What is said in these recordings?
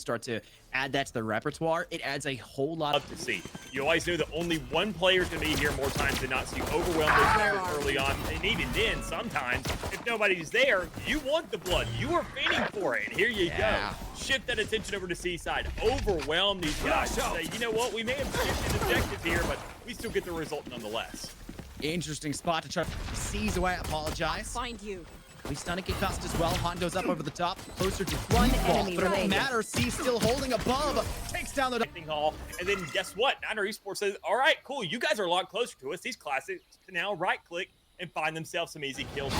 start to add that to the repertoire, it adds a whole lot Love to see. You always know that only one player is going to be here more times than not, so you overwhelm those players early on. And even then, sometimes, if nobody's there, you want the blood. You are feeding for it. And here you go. Shift that attention over to Seaside. Overwhelm these guys. Say, you know what? We may have shifted objectives here, but we still get the result nonetheless. Interesting spot to try to seize away. Apologize. Find you. We stunning concussed as well. Han goes up over the top, closer to One default, enemy but it remaining. doesn't matter. C still holding above, takes down the Hall, and then guess what? Niner Esports says, all right, cool, you guys are a lot closer to us. These classics can now right-click and find themselves some easy kills.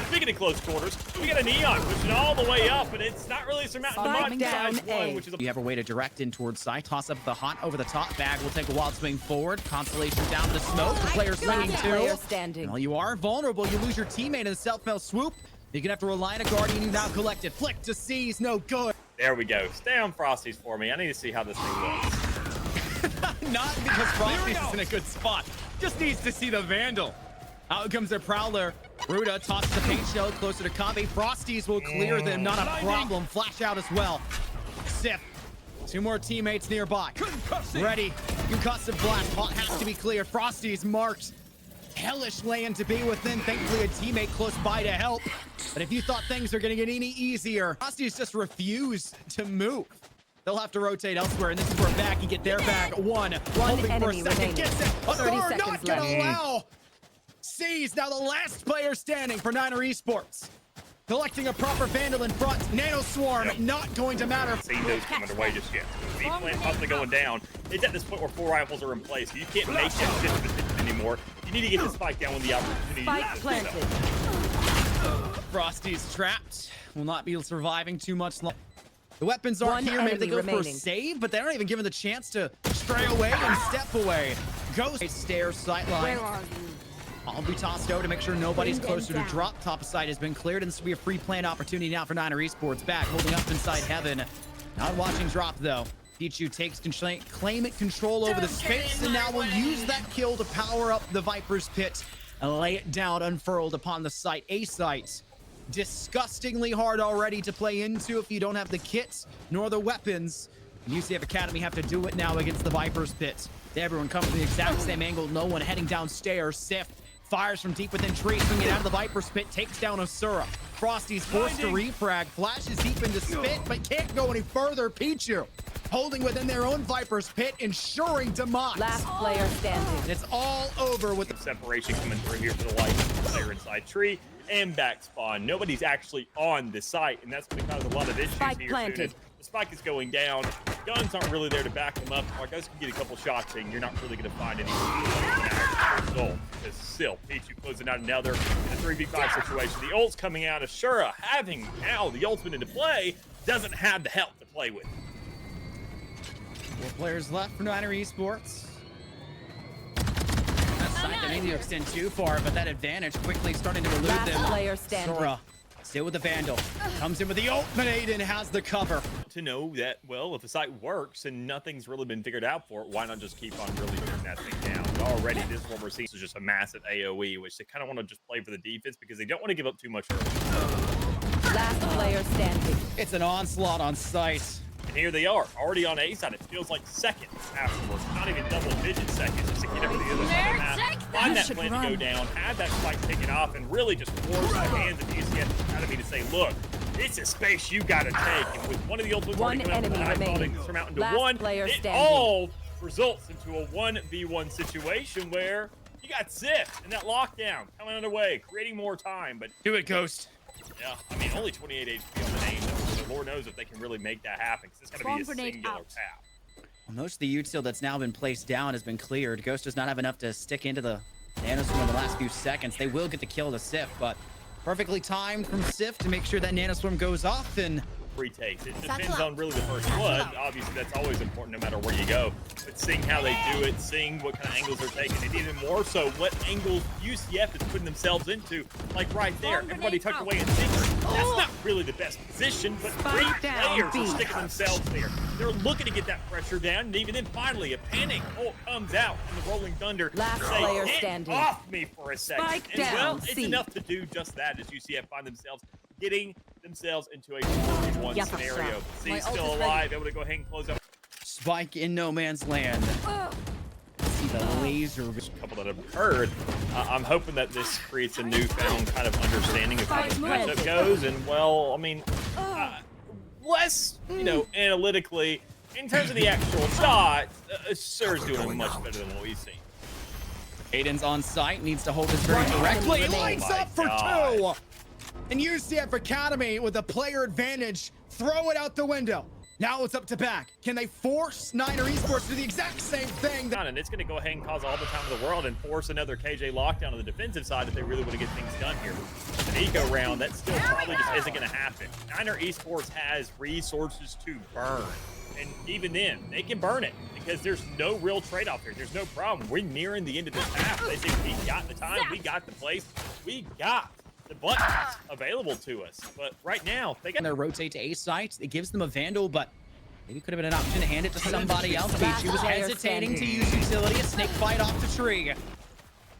Speaking of close quarters, we got a Neon pushing all the way up, and it's not really surmounting the Spike mod down size A. one, which is You have a way to direct in towards side. Toss up the Hunt over the top. Bag will take a wild swing forward. Constellation down to the smoke. The player swinging Player too. standing. Well, you are vulnerable. You lose your teammate in the self-mel swoop. You're gonna have to rely on a Guardian. You now collected. Flick to seize. No good. There we go. Stay on Frosties for me. I need to see how this thing looks. Not because Frosty's is in a good spot. Just needs to see the Vandal. Out comes their Prowler. Ruda tosses the paint shell closer to Kabe. Frosties will clear them. Not a problem. Flash out as well. Sif. Two more teammates nearby. Ready. Concussive blast. Hot has to be cleared. Frosties marked. Hellish land to be within. Thankfully, a teammate close by to help. But if you thought things are going to get any easier, Frosties just refuse to move. They'll have to rotate elsewhere, and this is where Bag can get their bag. One hoping for a enemy second. remaining. Gets it. A 30 third, seconds not going to left. allow. Sees now the last player standing for Niner Esports. Collecting a proper Vandal in front. Nano Swarm, not going to matter. Seen those coming away just yet. The plant possibly going down. It's at this point where 4 rifles are in place. You can't make that shift of attention anymore. You need to get the spike down when the opportunity Spike is. planted. Frosty's trapped. Will not be surviving too much longer. The weapons aren't One here. Maybe they enemy go for a remaining. save, but they're not even given the chance to stray away and step away. Ghost stairs sightline. Where are you? I'll be tossed over to make sure nobody's Bring them closer to down. drop. Top side has been cleared, and this will be a free plant opportunity now for Niner Esports. Back, holding up inside heaven. Not watching drop, though. Pichu takes claim control over the space, and now will use that kill to power up the Viper's pit and lay it down unfurled upon the site. A site. Disgustingly hard already to play into if you don't have the kits nor the weapons. UCF Academy have to do it now against the Viper's pit. Everyone comes from the exact same angle. No one heading downstairs. Sif fires from deep within tree, swinging out of the Viper's pit, takes down Osura. Frosty's forced to refrag, flashes deep into spit, but can't go any further. Pichu holding within their own Viper's pit, ensuring demise. Last player standing. And it's all over with the Separation coming through here for the light player inside tree and back spawn. Nobody's actually on the site, and that's going to cause a lot of issues Spike here. planted. Soon. The spike is going down. Guns aren't really there to back them up. Our guys can get a couple shots in. You're not really going to find any result. Because still, Pichu closing out, and now they're in a 3v5 situation. The ult's coming out. Ashura having now the ultimate into play doesn't have the help to play with. 4 players left for Niner Esports. That side they need to extend too far, but that advantage quickly starting to elude Last them. player standing. Sora still with the Vandal. Comes in with the ultimate and has the cover. To know that, well, if the site works and nothing's really been figured out for it, why not just keep on really doing that thing down? Already, this is what we're seeing is just a massive AoE, which they kind of want to just play for the defense because they don't want to give up too much early. Last player standing. It's an onslaught on site. And here they are, already on A side. It feels like seconds afterwards, not even double-digit seconds, just to get over the other side of the map. Find that plan to go down, have that spike taken off, and really just force the hands of UCF Academy to say, look, it's a space you got to take. And with one of the ultimate One enemy remaining. surmount into Last one, player it standing. all results into a 1v1 situation where you got Sif and that lockdown coming underway, creating more time. But Do it, Ghost. yeah, I mean, only 28 HP on the name, though. So Lord knows if they can really make that happen, because it's going to be a singular tap. Well, most of the util that's now been placed down has been cleared. Ghost does not have enough to stick into the Nanoswarm in the last few seconds. They will get the kill to Sif, but perfectly timed from Sif to make sure that Nanoswarm goes off and Retakes. It depends on really the first blood. Obviously, that's always important no matter where you go. But seeing how they do it, seeing what kind of angles they're taking, and even more so, what angles UCF is putting themselves into. Like right there, everybody tucked away in secret. That's not really the best position, but 3 players are sticking themselves there. They're looking to get that pressure down, and even then, finally, a panic ult comes out in the Rolling Thunder. Last Say, player "Get standing. off me for a second." Spike And well, down, it's C. enough to do just that as UCF find themselves getting themselves into a 4v1 Yeah, for scenario. sure. C My ult still is alive, able to go ahead and close up. Spike in no man's land. See the laser. A couple that have occurred. I'm hoping that this creates a newfound kind of understanding of how this matchup goes. And well, I mean, less, you know, analytically, in terms of the actual shot, Sir's doing much better than what we've seen. Aiden's on site, needs to hold this very directly. Lights up for two. And UCF Academy with a player advantage. Throw it out the window. Now it's up to back. Can they force Niner Esports to do the exact same thing? And it's going to go ahead and cause all the time in the world and force another KJ lockdown on the defensive side if they really want to get things done here. An eco round, that still probably just isn't going to happen. Niner Esports has resources to burn. And even then, they can burn it because there's no real trade-off here. There's no problem. We're nearing the end of this half. They say we got the time, we got the place, we got the buttons available to us. But right now, they got their rotate to A site. It gives them a Vandal, but maybe could have been an option to hand it to somebody else. She was hesitating to use utility. A snake fight off the tree.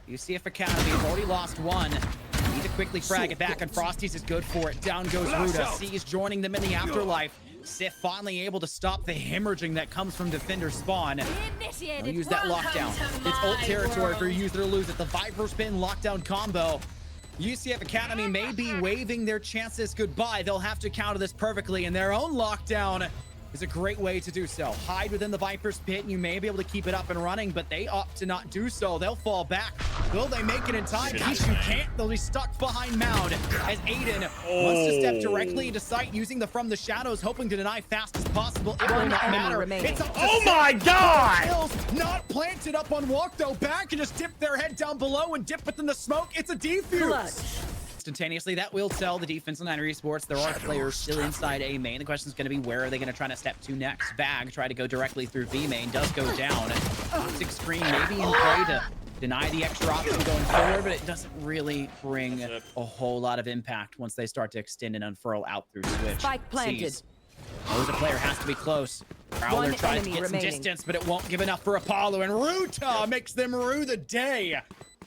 UCF Academy have already lost one. Need to quickly frag it back, and Frosty's is good for it. Down goes Ruda. C is joining them in the afterlife. Sif finally able to stop the hemorrhaging that comes from defender spawn. They'll use that lockdown. It's ult territory for use it or lose it. The Viper spin lockdown combo. UCF Academy may be waving their chances goodbye. They'll have to counter this perfectly, and their own lockdown is a great way to do so. Hide within the Viper's pit, and you may be able to keep it up and running, but they opt to not do so. They'll fall back. Will they make it in time? Kishu can't. They'll be stuck behind Mound as Aiden wants to step directly into sight, using the From the Shadows, hoping to deny fast as possible. It will not matter. It's up to oh my God! Kills not planted up on walk, though. Back and just dip their head down below and dip within the smoke. It's a defuse. Instantaneously, that will tell the defense on Niner Esports. There are players still inside A main. The question is going to be, where are they going to try to step to next? Bag try to go directly through B main, does go down. Toxic screen maybe in play to deny the extra option going forward, but it doesn't really bring a whole lot of impact once they start to extend and unfurl out through switch. Spike planted. Knows a player has to be close. Prowler tries to get some distance, but it won't give enough for Apollo, and Ruta makes them rue the day.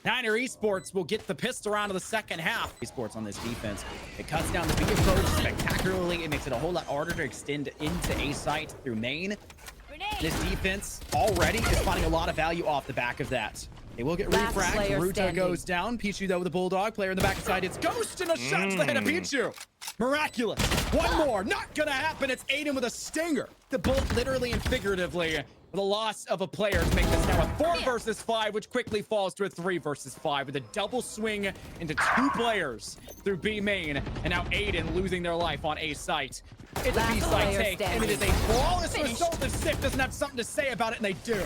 Niner Esports will get the pistol round of the second half. Esports on this defense. It cuts down the B approach spectacularly. It makes it a whole lot harder to extend into A site through main. This defense already is finding a lot of value off the back of that. They will get refragged. Ruta goes down. Pichu, though, with the Bulldog. Player in the back side. It's Ghost and a shot to the head of Pichu. Miraculous. One more. Not gonna happen. It's Aiden with a stinger. The both literally and figuratively. The loss of a player to make this now a 4 versus 5, which quickly falls to a 3 versus 5 with a double swing into 2 players through B main, and now Aiden losing their life on A site. It's a B site take, and it is a flawless result. The Sif doesn't have something to say about it, and they do.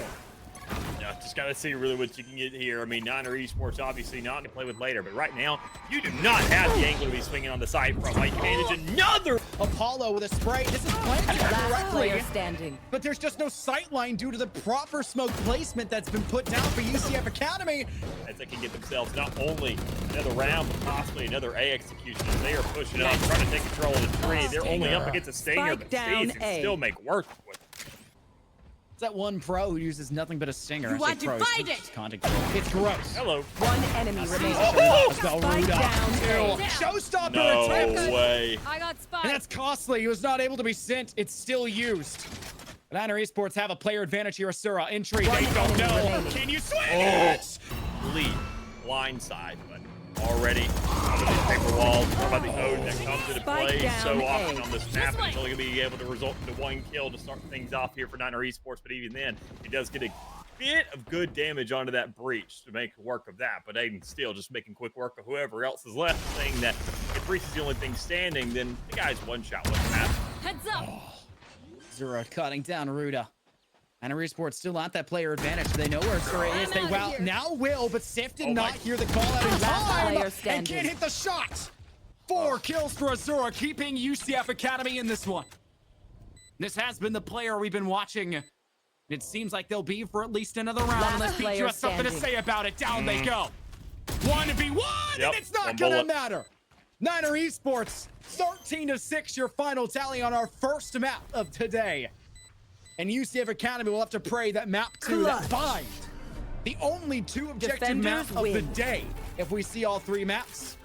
Yeah, just gotta see really what you can get here. I mean, Niner Esports obviously not to play with later, but right now you do not have the angle to be swinging on the side from. Like, advantage another Apollo with a spray. This is planted correctly, standing. but there's just no sight line due to the proper smoke placement that's been put down for UCF Academy. as they can get themselves not only another round, but possibly another A execution. As they are pushing up, trying to take control of the tree. They're only up against a Stinger, but Steez can still make work with it. It's that one pro who uses nothing but a stinger. You want to fight it? It's gross. Hello. One enemy remains. Spike down. Showstopper attempt. No way. I got spiked. And that's costly. He was not able to be sent. It's still used. Niner Esports have a player advantage here. Asura entry. They don't know. Can you swing it? Lead. Blindside, but already some of these paper walls. What about the Odin that comes into play so often on this map? It's only going to be able to result in the 1 kill to start things off here for Niner Esports, but even then, it does get a bit of good damage onto that breach to make work of that. But Aiden still just making quick work of whoever else is left, saying that if breach is the only thing standing, then the guy's one shot with the map. Heads up. Zura cutting down Ruda. Niner Esports still at that player advantage. They know where Zura is. They now will, but Sif did not hear the call out in time and can't hit the shot. 4 kills for Azura, keeping UCF Academy in this one. This has been the player we've been watching. It seems like they'll be for at least another round unless Pichu has something to say about it. Down they go. 1v1, and it's not gonna matter. Niner Esports, 13-6, your final tally on our first map of today. And UCF Academy will have to pray that map 2, that bind, the only 2 objective map of the day. If we see all 3 maps,